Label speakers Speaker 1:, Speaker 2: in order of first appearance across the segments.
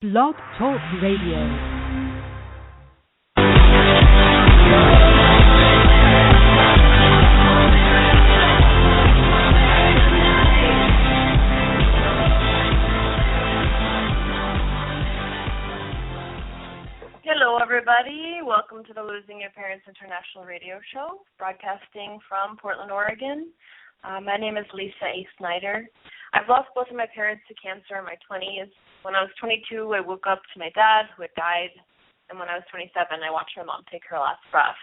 Speaker 1: Blog Talk Radio.
Speaker 2: Hello, everybody. Welcome to the Losing Your Parents International Radio Show, broadcasting from Portland, Oregon. My name is Lisa A. Snyder. I've lost both of my parents to cancer in my 20s. When I was 22, I woke up to my dad, who had died, and when I was 27, I watched my mom take her last breath.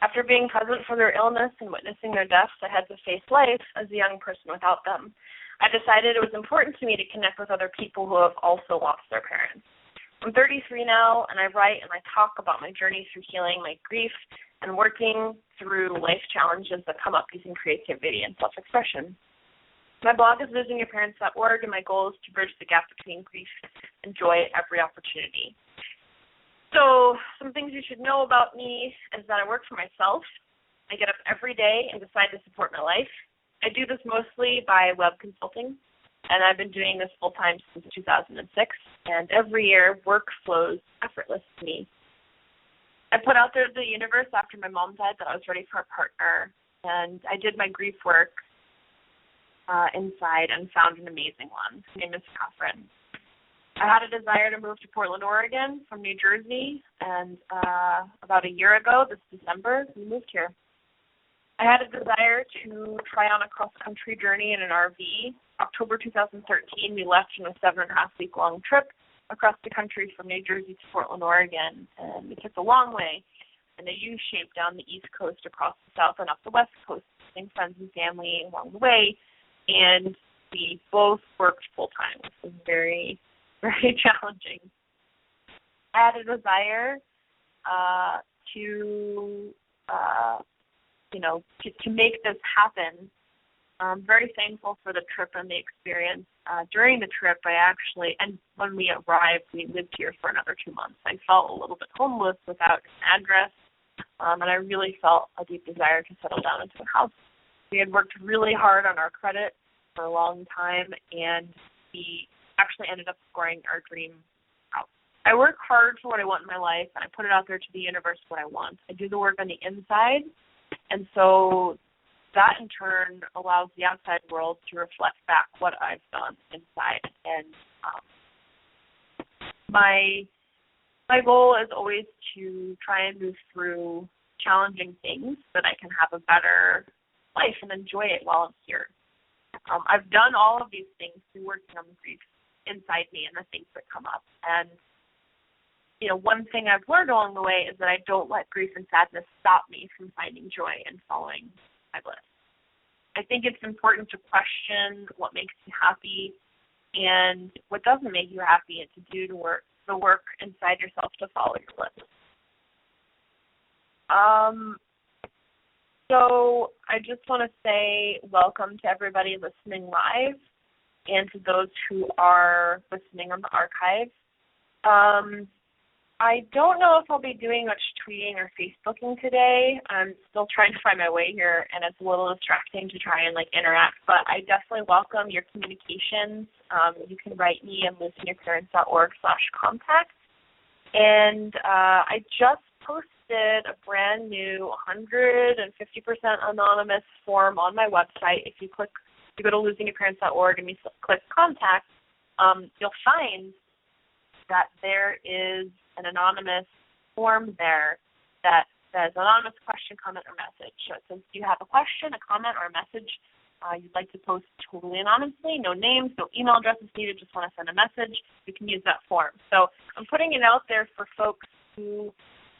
Speaker 2: After being present for their illness and witnessing their deaths, I had to face life as a young person without them. I decided it was important to me to connect with other people who have also lost their parents. I'm 33 now, and I write and I talk about my journey through healing my grief and working through life challenges that come up using creativity and self-expression. My blog is losingyourparents.org, and my goal is to bridge the gap between grief and joy at every opportunity. So some things you should know about me is that I work for myself. I get up every day and decide to support my life. I do this mostly by web consulting, and I've been doing this full-time since 2006, and every year work flows effortless to me. I put out there to the universe after my mom died that I was ready for a partner, and I did my grief work inside and found an amazing one. His name is Catherine. I had a desire to move to Portland, Oregon from New Jersey, and about a year ago, this December, we moved here. I had a desire to try on a cross-country journey in an RV. October 2013, we left on a 7.5-week-long trip across the country from New Jersey to Portland, Oregon, and we took a long way in a U-shape down the East Coast, across the South, and up the West Coast, visiting friends and family along the way. And we both worked full-time, which was very, very challenging. I had a desire to make this happen. I'm very thankful for the trip and the experience. During the trip, and when we arrived, we lived here for another 2 months. I felt a little bit homeless without an address, and I really felt a deep desire to settle down into a house. We had worked really hard on our credit for a long time, and we actually ended up scoring our dream house. I work hard for what I want in my life, and I put it out there to the universe what I want. I do the work on the inside, and so that in turn allows the outside world to reflect back what I've done inside. And my goal is always to try and move through challenging things so that I can have a better life and enjoy it while I'm here. I've done all of these things through working on the grief inside me and the things that come up. And, one thing I've learned along the way is that I don't let grief and sadness stop me from finding joy and following my bliss. I think it's important to question what makes you happy and what doesn't make you happy, and to do the work inside yourself to follow your bliss. So I just want to say welcome to everybody listening live and to those who are listening on the archive. I don't know if I'll be doing much tweeting or Facebooking today. I'm still trying to find my way here, and it's a little distracting to try and interact, but I definitely welcome your communications. You can write me at losingyourparents.org/contact. And I just posted a brand new 150% anonymous form on my website. If you go to losingyourparents.org and you click contact, you'll find that there is an anonymous form there that says anonymous question, comment, or message. So it says, do you have a question, a comment, or a message you'd like to post totally anonymously? No names, no email addresses needed, just want to send a message. You can use that form. So I'm putting it out there for folks who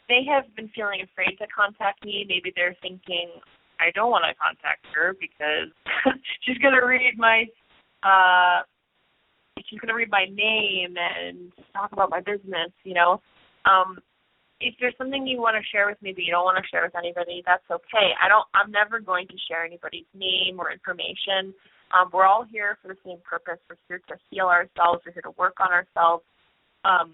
Speaker 2: may have been feeling afraid to contact me. Maybe they're thinking, I don't want to contact her because she's going to read my name and talk about my business, If there's something you want to share with me but you don't want to share with anybody, that's okay. I'm never going to share anybody's name or information. We're all here for the same purpose. We're here to heal ourselves. We're here to work on ourselves. I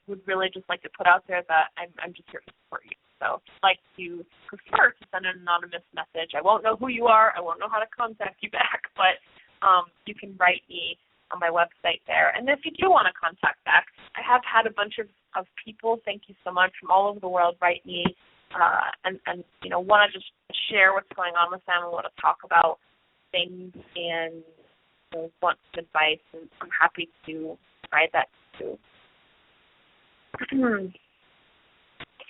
Speaker 2: would really just like to put out there that I'm just here to support you. So I'd like to prefer to send an anonymous message. I won't know who you are. I won't know how to contact you back, but you can write me on my website there. And if you do want to contact back, I have had a bunch of people, thank you so much, from all over the world write me and want to just share what's going on with them and want to talk about things and want some advice, and I'm happy to provide that too.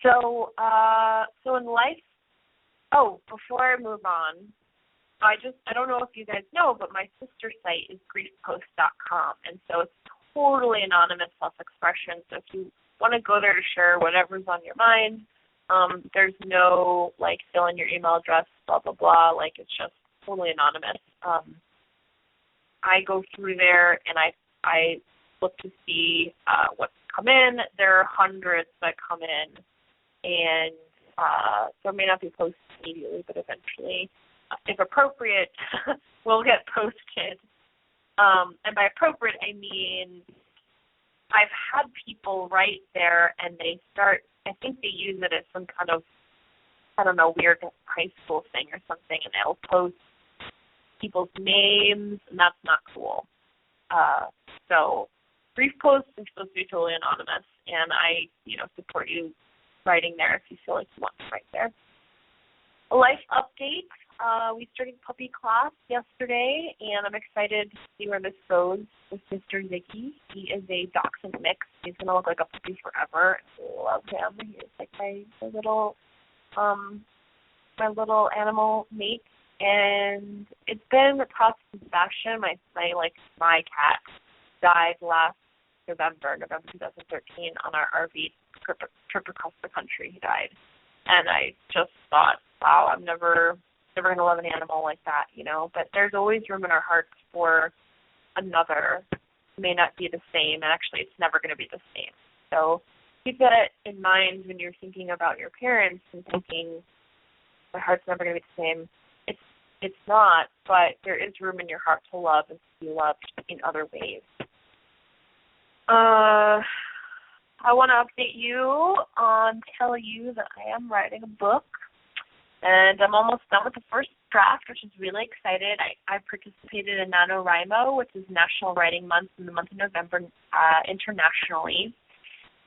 Speaker 2: So in life, before I move on, I don't know if you guys know, but my sister site is griefpost.com, and so it's totally anonymous self-expression. So if you want to go there to share whatever's on your mind, there's no, fill in your email address, blah, blah, blah. It's just totally anonymous. I go through there, and I look to see what's come in. There are hundreds that come in, and there may not be posted immediately, but eventually, if appropriate, will get posted. And by appropriate, I mean I've had people write there, and they start, I think they use it as some kind of, weird high school thing or something, and they'll post people's names, and that's not cool. So brief posts are supposed to be totally anonymous, and I, support you writing there if you feel like you want to write there. A life update. We started puppy class yesterday, and I'm excited to see where this goes with Mr. Ziggy. He is a dachshund mix. He's going to look like a puppy forever. I love him. He's like my little animal mate. And it's been a process of fashion. My cat died last November 2013, on our RV trip across the country. He died. And I just thought, wow, I'm never going to love an animal like that, But there's always room in our hearts for another. It may not be the same, and actually it's never going to be the same. So keep that in mind when you're thinking about your parents and thinking, my heart's never going to be the same. It's not, but there is room in your heart to love and to be loved in other ways. I want to update you tell you that I am writing a book, and I'm almost done with the first draft, which is really excited. I participated in NaNoWriMo, which is National Writing Month in the month of November internationally.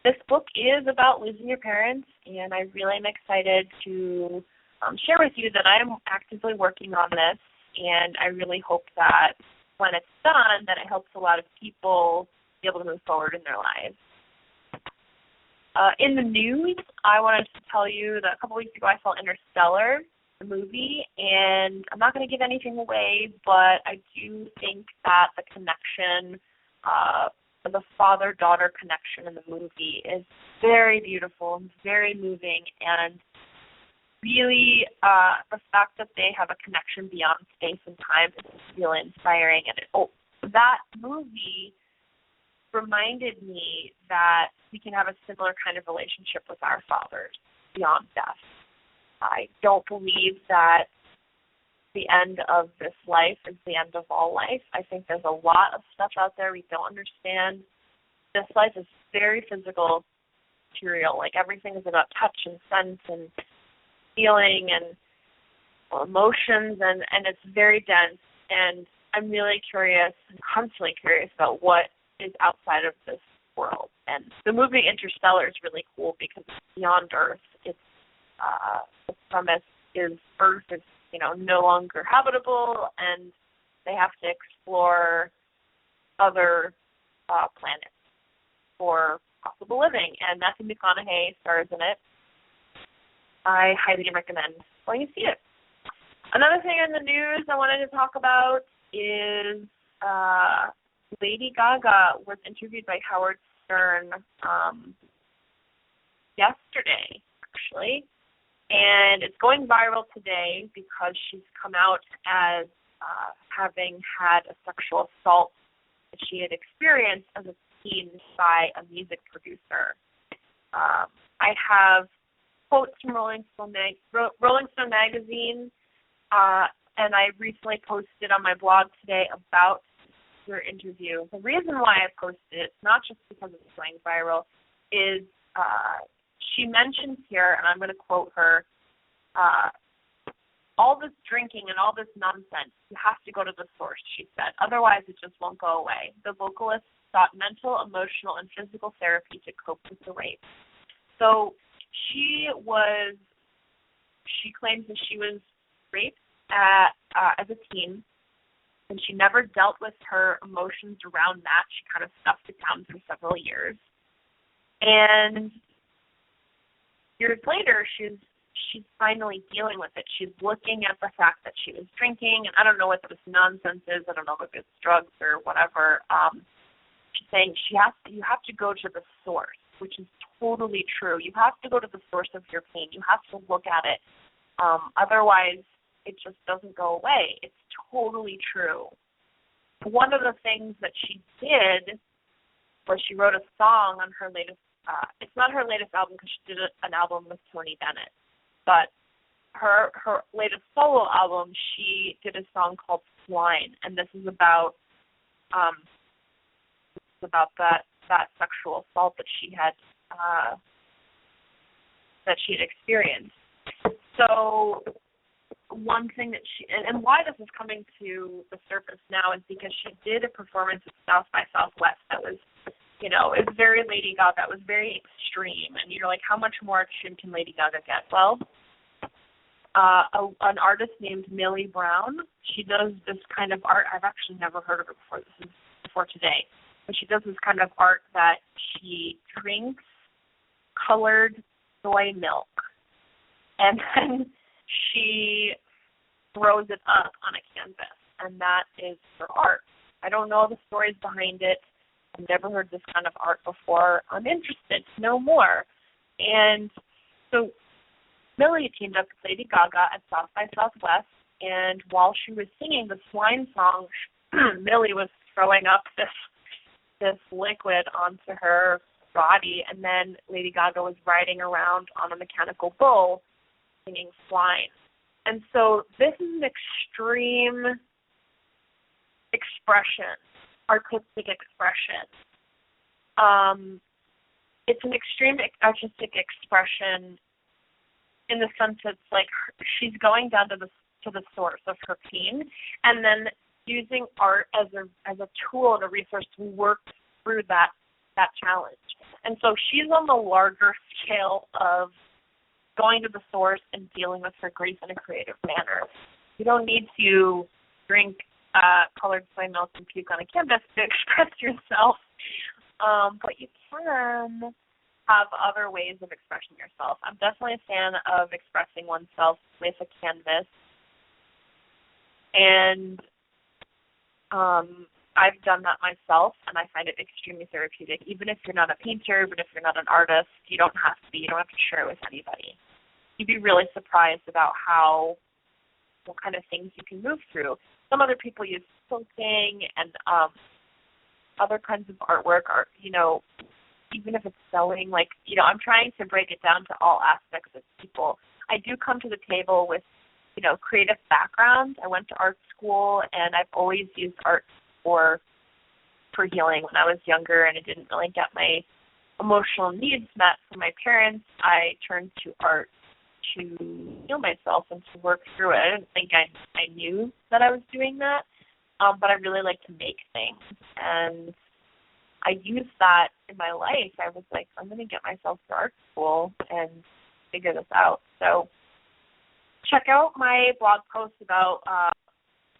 Speaker 2: This book is about losing your parents, and I really am excited to share with you that I am actively working on this, and I really hope that when it's done, that it helps a lot of people be able to move forward in their lives. In the news, I wanted to tell you that a couple weeks ago I saw Interstellar, the movie, and I'm not going to give anything away, but I do think that the connection, the father-daughter connection in the movie is very beautiful and very moving, and really the fact that they have a connection beyond space and time is really inspiring. And that movie reminded me that we can have a similar kind of relationship with our fathers beyond death. I don't believe that the end of this life is the end of all life. I think there's a lot of stuff out there we don't understand. This life is very physical, material. Everything is about touch and sense and feeling and emotions, and it's very dense. And I'm really curious, I'm constantly curious about what is outside of this world. And the movie Interstellar is really cool because it's beyond Earth. It's the premise is Earth is no longer habitable, and they have to explore other planets for possible living. And Matthew McConaughey stars in it. I highly recommend going to see it. Another thing in the news I wanted to talk about is Lady Gaga was interviewed by Howard Stern yesterday, actually. And it's going viral today because she's come out as having had a sexual assault that she had experienced as a teen by a music producer. I have quotes from Rolling Stone magazine, and I recently posted on my blog today about her interview. The reason why I posted it, not just because it's going viral, is she mentions here, and I'm going to quote her, all this drinking and all this nonsense, you have to go to the source, she said. Otherwise, it just won't go away. The vocalist sought mental, emotional, and physical therapy to cope with the rape. So she claims that she was raped as a teen, and she never dealt with her emotions around that. She kind of stuffed it down for several years. And years later, she's finally dealing with it. She's looking at the fact that she was drinking, and I don't know what this nonsense is. I don't know if it's drugs or whatever. She's saying you have to go to the source, which is totally true. You have to go to the source of your pain. You have to look at it. Otherwise, it just doesn't go away. It's totally true. One of the things that she did was she wrote a song on her latest, it's not her latest album because she did an album with Tony Bennett, but her latest solo album, she did a song called Swine, and this is about that sexual assault that she had experienced. So one thing that and why this is coming to the surface now is because she did a performance at South by Southwest that was, it was very Lady Gaga. It was very extreme. And you're like, how much more extreme can Lady Gaga get? Well, an artist named Millie Brown, she does this kind of art. I've actually never heard of her before. This is before today. But she does this kind of art that she drinks colored soy milk. And then she throws it up on a canvas, and that is her art. I don't know the stories behind it. I've never heard this kind of art before. I'm interested to know more. And so Millie teamed up with Lady Gaga at South by Southwest, and while she was singing the Swine song, Millie was throwing up this liquid onto her body, and then Lady Gaga was riding around on a mechanical bull singing Swine. And so this is an extreme expression, artistic expression. It's an extreme artistic expression in the sense it's like she's going down to the source of her pain, and then using art as a tool and a resource to work through that challenge. And so she's on the larger scale of going to the source and dealing with her grief in a creative manner. You don't need to drink colored soy milk and puke on a canvas to express yourself, but you can have other ways of expressing yourself. I'm definitely a fan of expressing oneself with a canvas, and I've done that myself, and I find it extremely therapeutic. Even if you're not a painter, even if you're not an artist, you don't have to be. You don't have to share it with anybody. You'd be really surprised about what kind of things you can move through. Some other people use quilting and other kinds of artwork, or even if it's sewing. I'm trying to break it down to all aspects of people. I do come to the table with creative background. I went to art school, and I've always used art for healing. When I was younger and I didn't really get my emotional needs met from my parents, I turned to art to heal myself and to work through it. I didn't think I knew that I was doing that, but I really like to make things. And I used that in my life. I was like, I'm going to get myself to art school and figure this out. So check out my blog post about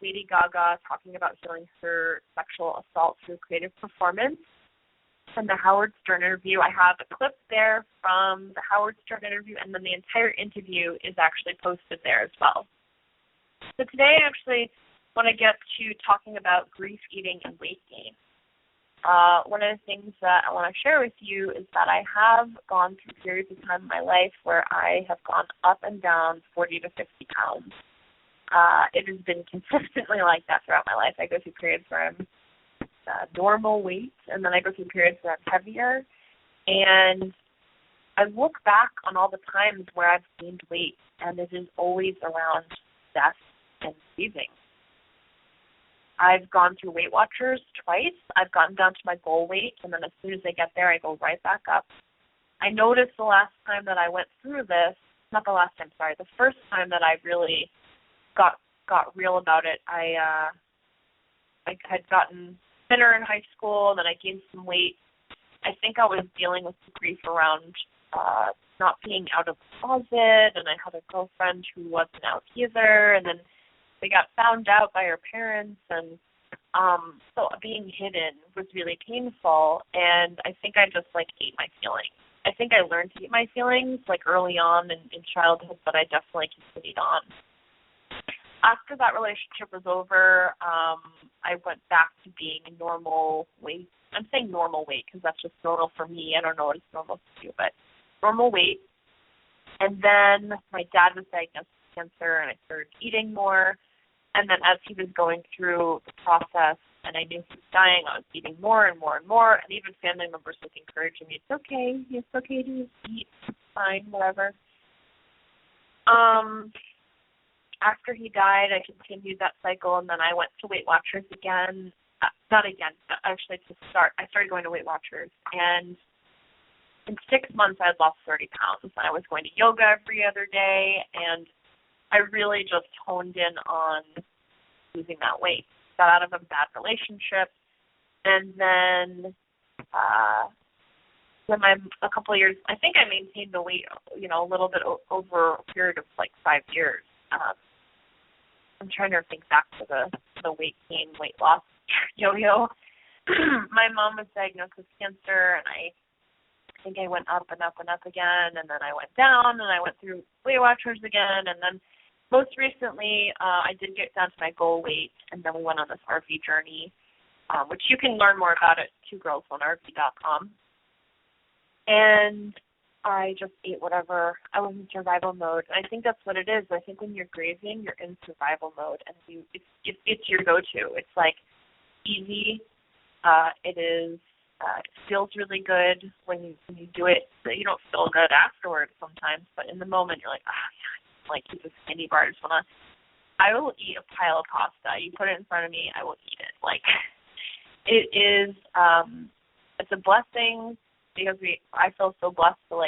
Speaker 2: Lady Gaga talking about healing her sexual assault through creative performance, and the Howard Stern interview. I have a clip there from the Howard Stern interview, and then the entire interview is actually posted there as well. So today I actually want to get to talking about grief, eating, and weight gain. One of the things that I want to share with you is that I have gone through periods of time in my life where I have gone up and down 40 to 50 pounds. It has been consistently like that throughout my life. I go through periods where I'm normal weight, and then I go through periods where I'm heavier. And I look back on all the times where I've gained weight, and it is always around death and grieving. I've gone through Weight Watchers twice. I've gotten down to my goal weight, and then as soon as I get there, I go right back up. I noticed the last time that I went through this, not the last time, sorry, the first time that I really got real about it. I had gotten thinner in high school, and then I gained some weight. I think I was dealing with the grief around not being out of the closet, and I had a girlfriend who wasn't out either, and then we got found out by our parents, and so being hidden was really painful, and I think I just, ate my feelings. I think I learned to eat my feelings, early on in childhood, but I definitely continued on. After that relationship was over, I went back to being a normal weight. I'm saying normal weight because that's just normal for me. I don't know what is normal for you, but normal weight. And then my dad was diagnosed with cancer, and I started eating more. And then as he was going through the process, and I knew he was dying, I was eating more and more and more. And even family members was encouraging me, it's okay to eat, it's fine, whatever. After he died, I continued that cycle, and then I went to Weight Watchers again. Not again, actually to start. I started going to Weight Watchers, and in 6 months I had lost 30 pounds. I was going to yoga every other day, and I really just honed in on losing that weight. Got out of a bad relationship, and then a couple of years, I think I maintained the weight, a little bit over a period of 5 years. I'm trying to think back to the weight gain, weight loss yo-yo. My mom was diagnosed with cancer, and I think I went up and up and up again, and then I went down, and I went through Weight Watchers again, and then most recently I did get down to my goal weight, and then we went on this RV journey, which you can learn more about at twogirlsonrv.com. And I just ate whatever. I was in survival mode. And I think that's what it is. I think when you're grieving, you're in survival mode, and it's your go-to. It's easy. It is. It feels really good when you do it. But you don't feel good afterwards sometimes, but in the moment you're like, eat this candy bar. I will eat a pile of pasta. You put it in front of me, I will eat it. It is. It's a blessing. Because I feel so blessed to,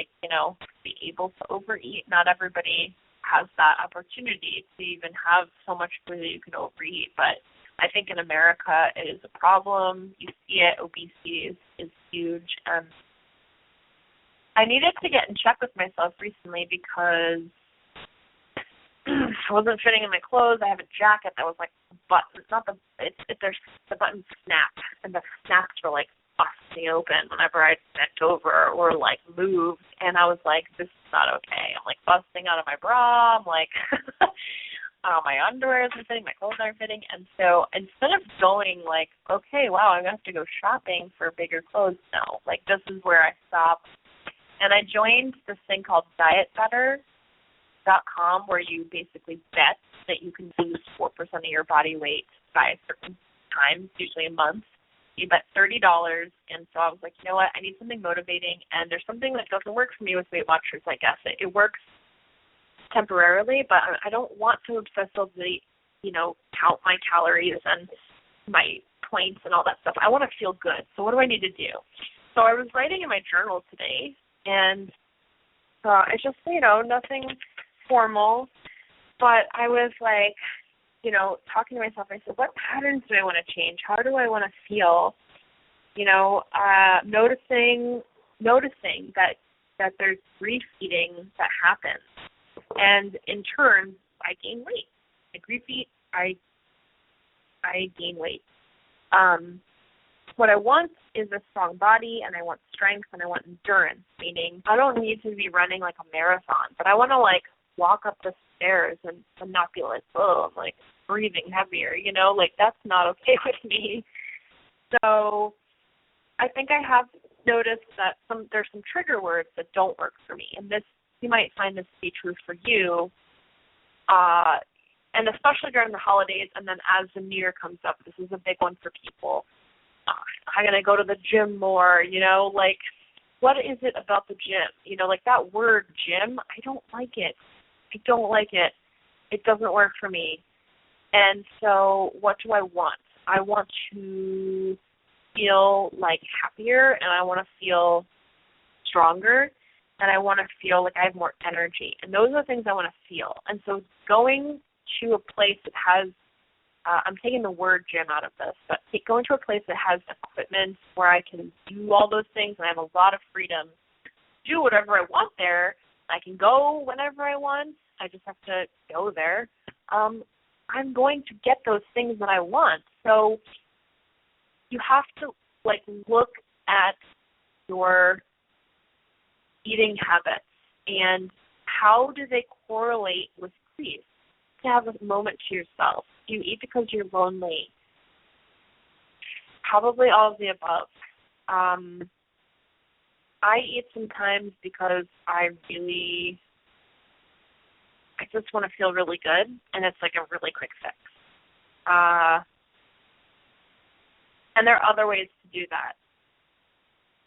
Speaker 2: be able to overeat. Not everybody has that opportunity to even have so much food that you can overeat. But I think in America it is a problem. You see it. Obesity is huge. And I needed to get in check with myself recently because I wasn't fitting in my clothes. I have a jacket that was buttons. The buttons snap, and the snaps were busting open whenever I bent over or moved, and I was this is not okay. I'm busting out of my bra. I'm my underwear isn't fitting, my clothes aren't fitting, and so instead of going okay, wow, I'm gonna have to go shopping for bigger clothes now. This is where I stopped, and I joined this thing called dietbetter.com, where you basically bet that you can lose 4% of your body weight by a certain time, usually a month. You bet $30, and so I was you know what, I need something motivating, and there's something that doesn't work for me with Weight Watchers, I guess. It works temporarily, but I don't want to obsessively, count my calories and my points and all that stuff. I want to feel good, so what do I need to do? So I was writing in my journal today, and I just, nothing formal, but I was talking to myself, I said, what patterns do I want to change? How do I want to feel? Noticing that there's grief eating that happens. And in turn, I gain weight. I grief eat, I gain weight. What I want is a strong body, and I want strength, and I want endurance, meaning I don't need to be running a marathon, but I want to walk up the stairs and not be oh, I'm breathing heavier, that's not okay with me. So I think I have noticed that there's some trigger words that don't work for me, and this, you might find this to be true for you, and especially during the holidays, and then as the new year comes up, this is a big one for people. I'm going to go to the gym more, what is it about the gym? That word gym, I don't like it. It doesn't work for me. And so what do I want? I want to feel happier, and I want to feel stronger, and I want to feel I have more energy. And those are the things I want to feel. And so going to a place that has, I'm taking the word gym out of this, but going to a place that has equipment where I can do all those things and I have a lot of freedom to do whatever I want there. I can go whenever I want. I just have to go there. I'm going to get those things that I want. So you have to, like, look at your eating habits and how do they correlate with grief. To have a moment to yourself. Do you eat because you're lonely? Probably all of the above. I eat sometimes because I just want to feel really good, and it's like a really quick fix. And there are other ways to do that.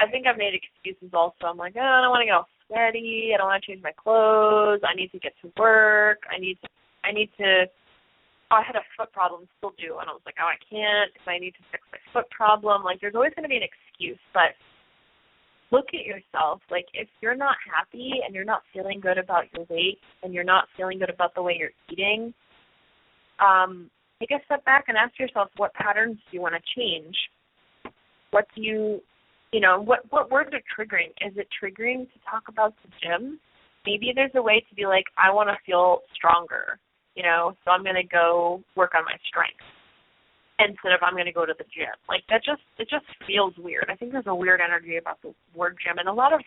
Speaker 2: I think I've made excuses also. I'm like, I don't want to get all sweaty. I don't want to change my clothes. I need to get to work. I had a foot problem, still do, and I was like, I can't because I need to fix my foot problem. Like, there's always going to be an excuse, but look at yourself. Like, if you're not happy and you're not feeling good about your weight and you're not feeling good about the way you're eating, take a step back and ask yourself, what patterns do you want to change? What do what words are triggering? Is it triggering to talk about the gym? Maybe there's a way to be like, I want to feel stronger, so I'm going to go work on my strength instead of I'm going to go to the gym. Like, it just feels weird. I think there's a weird energy about the word gym and a lot of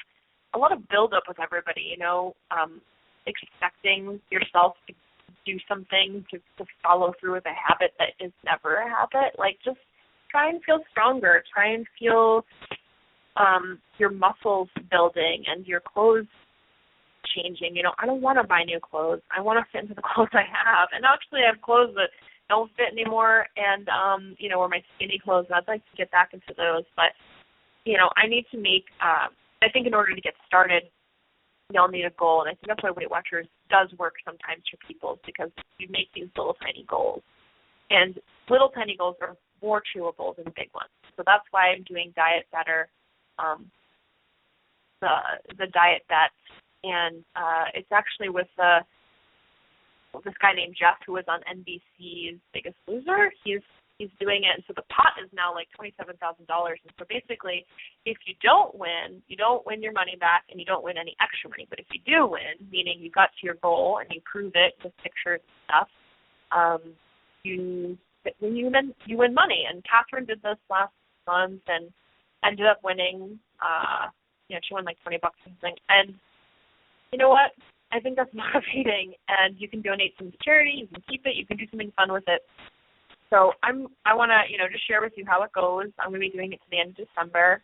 Speaker 2: build-up with everybody, expecting yourself to do something, to follow through with a habit that is never a habit. Like, just try and feel stronger. Try and feel your muscles building and your clothes changing. I don't want to buy new clothes. I want to fit into the clothes I have. And actually I have clothes that don't fit anymore and, were my skinny clothes. And I'd like to get back into those. But, I need to make, I think in order to get started, y'all need a goal. And I think that's why Weight Watchers does work sometimes for people, because you make these little tiny goals. And little tiny goals are more chewable than big ones. So that's why I'm doing Diet Better, the Diet Bet. And it's actually with this guy named Jeff, who was on NBC's Biggest Loser. He's doing it, and so the pot is now like $27,000. And so basically, if you don't win your money back, and you don't win any extra money. But if you do win, meaning you got to your goal and you prove it with pictures and stuff, you win money. And Catherine did this last month and ended up winning. She won like $20 or something. And you know what? I think that's motivating, and you can donate some to charity. You can keep it. You can do something fun with it. So I want to, just share with you how it goes. I'm going to be doing it to the end of December,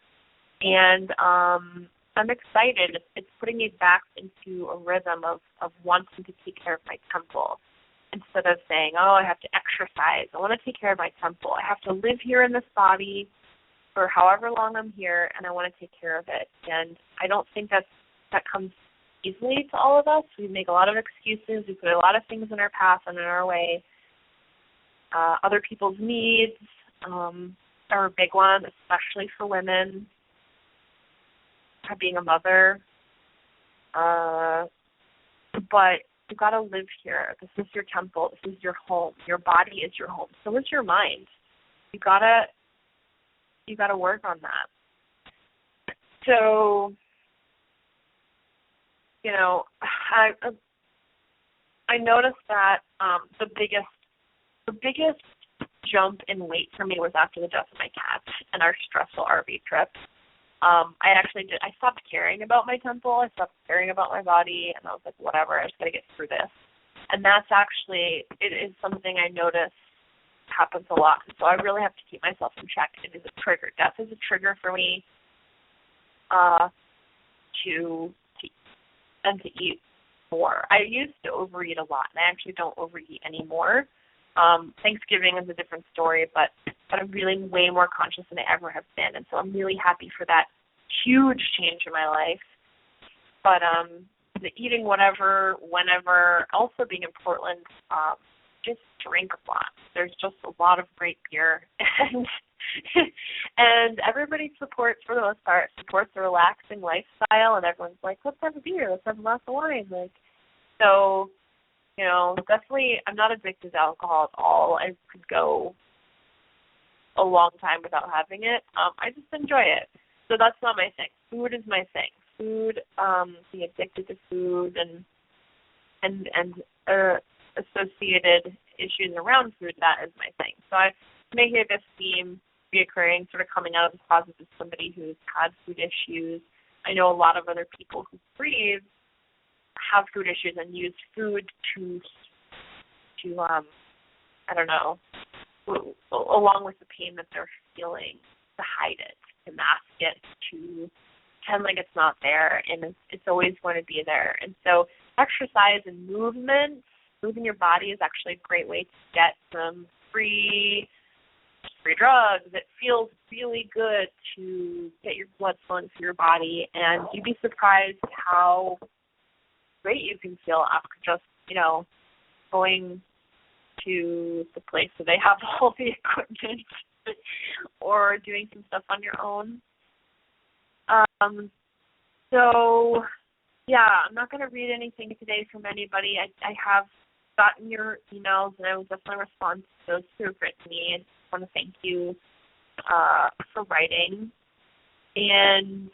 Speaker 2: and I'm excited. It's putting me back into a rhythm of wanting to take care of my temple instead of saying, I have to exercise. I want to take care of my temple. I have to live here in this body for however long I'm here, and I want to take care of it. And I don't think that comes easily to all of us. We make a lot of excuses. We put a lot of things in our path and in our way. Other people's needs are a big one, especially for women. Being a mother. But you got to live here. This is your temple. This is your home. Your body is your home. So is your mind. You gotta work on that. So, I noticed that the biggest jump in weight for me was after the death of my cat and our stressful RV trip. I stopped caring about my temple. I stopped caring about my body, and I was like, whatever, I just got to get through this. And that's actually, it is something I notice happens a lot. So I really have to keep myself in check. It is a trigger. Death is a trigger for me to eat more. I used to overeat a lot, and I actually don't overeat anymore. Thanksgiving is a different story, but I'm really way more conscious than I ever have been, and so I'm really happy for that huge change in my life. But the eating whatever, whenever, also being in Portland, just drink a lot. There's just a lot of great beer, and everybody supports, for the most part, supports a relaxing lifestyle, and everyone's like, let's have a beer, let's have a glass of wine. So definitely I'm not addicted to alcohol at all. I could go a long time without having it. I just enjoy it. So that's not my thing. Food is my thing. Food, being addicted to food and associated issues around food, that is my thing. So I may hear this theme reoccurring, sort of coming out of the closet as somebody who's had food issues. I know a lot of other people who breathe have food issues and use food to I don't know, along with the pain that they're feeling, to hide it, to mask it, to pretend like it's not there, and it's always going to be there. And so exercise and moving your body is actually a great way to get some free drugs. It feels really good to get your blood flowing through your body, and you'd be surprised how great you can feel after just, going to the place where they have all the equipment or doing some stuff on your own. So, I'm not going to read anything today from anybody. I have gotten your emails, and I will definitely respond to those who have written me. I just want to thank you for writing. And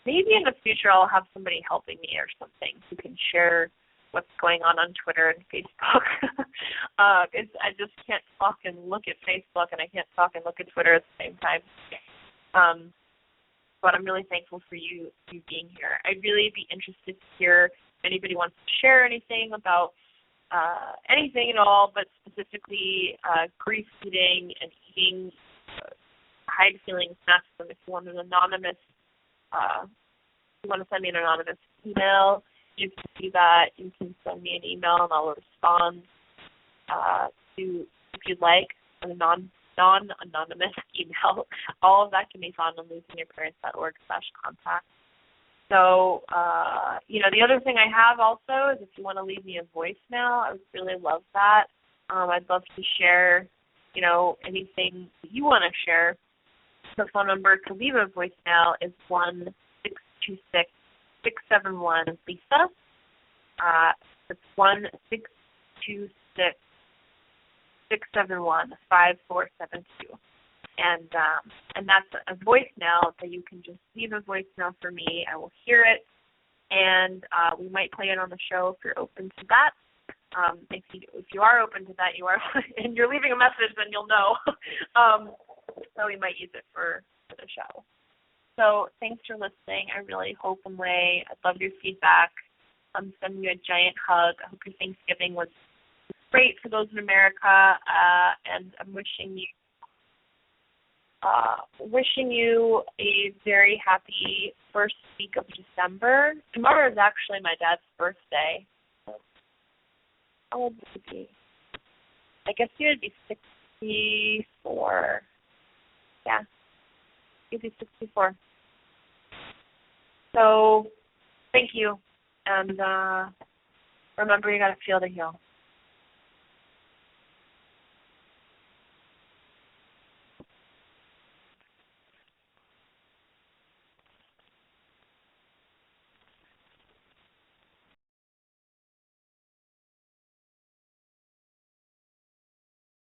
Speaker 2: maybe in the future I'll have somebody helping me or something who can share what's going on Twitter and Facebook. I just can't talk and look at Facebook, and I can't talk and look at Twitter at the same time. But I'm really thankful for you being here. I'd really be interested to hear if anybody wants to share anything about anything at all, but specifically grief eating and eating high feeling snacks. And if you want an anonymous, if you want to send me an anonymous email, you can do that. You can send me an email, and I'll respond to, if you'd like, a non-anonymous email. All of that can be found on losingyourparents.org/contact. So, the other thing I have also is if you want to leave me a voicemail, I would really love that. I'd love to share, anything that you want to share. The phone number to leave a voicemail is 1-626-671-LISA. It's 1-626-671-5472. And that's a voicemail that you can just leave a voicemail for me. I will hear it, and we might play it on the show if you're open to that. If you are open to that, and you're leaving a message, then you'll know. So we might use it for the show. So thanks for listening. I really hope and lay. I'd love your feedback. I'm sending you a giant hug. I hope your Thanksgiving was great for those in America, and I'm wishing you a very happy first week of December. Tomorrow is actually my dad's birthday. How old would he be? I guess he would be 64. Yeah, he'd be 64. So, thank you. And remember, you got to feel to heal.